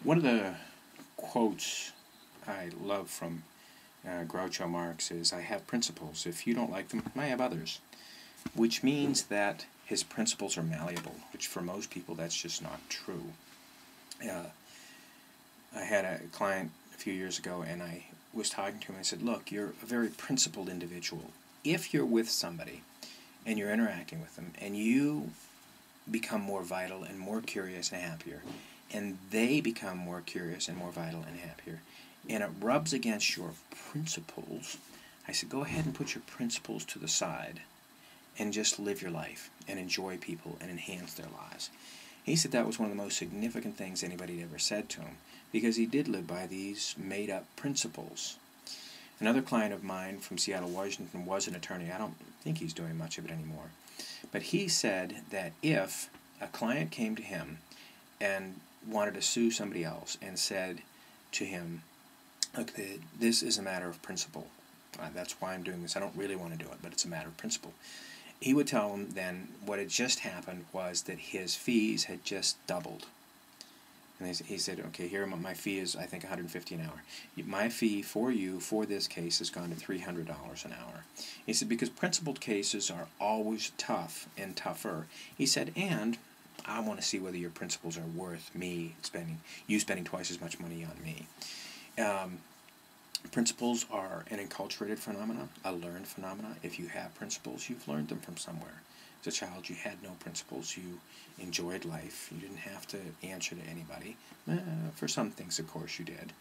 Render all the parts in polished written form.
One of the quotes I love from Groucho Marx is, "I have principles. If you don't like them, I have others," which means that his principles are malleable, which for most people that's just not true. I had a client a few years ago, and I was talking to him. I said, "Look, you're a very principled individual. If you're with somebody and you're interacting with them, and you become more vital and more curious and happier, and they become more curious and more vital and happier, and it rubs against your principles," I said, "go ahead and put your principles to the side and just live your life and enjoy people and enhance their lives." He said that was one of the most significant things anybody had ever said to him, because he did live by these made-up principles. Another client of mine from Seattle, Washington, was an attorney. I don't think he's doing much of it anymore. But he said that if a client came to him and wanted to sue somebody else and said to him, "Look, this is a matter of principle. That's why I'm doing this. I don't really want to do it, but it's a matter of principle." He would tell him then what had just happened was that his fees had just doubled. And he said, "Okay, here my fee is, I think, $150 an hour. My fee for you for this case has gone to $300 an hour." He said, "Because principled cases are always tough and tougher." He said, "And I want to see whether your principles are worth you spending twice as much money on me." Principles are an enculturated phenomenon, a learned phenomenon. If you have principles, you've learned them from somewhere. As a child, you had no principles. You enjoyed life. You didn't have to answer to anybody. For some things, of course, you did.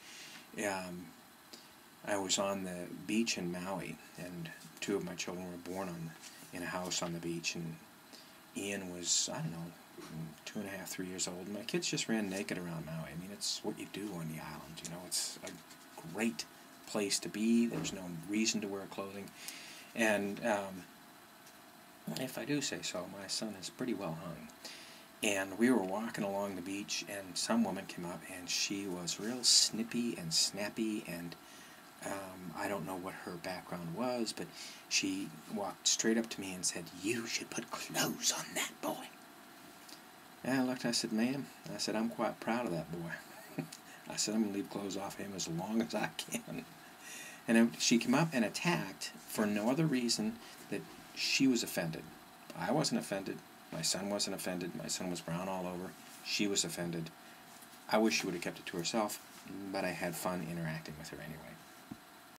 I was on the beach in Maui, and two of my children were born in a house on the beach, and Ian was, I don't know, 2.5, 3 years old, and my kids just ran naked around Maui. I mean, it's what you do on the island, you know. It's a great place to be. There's no reason to wear clothing, and if I do say so, my son is pretty well hung. And we were walking along the beach, and some woman came up, and she was real snippy and snappy, and I don't know what her background was, but she walked straight up to me and said, "You should put clothes on that boy." And I looked, I said, "Ma'am," I said, "I'm quite proud of that boy." I said, "I'm going to leave clothes off him as long as I can." And she came up and attacked for no other reason that she was offended. I wasn't offended. My son wasn't offended. My son was brown all over. She was offended. I wish she would have kept it to herself, but I had fun interacting with her anyway.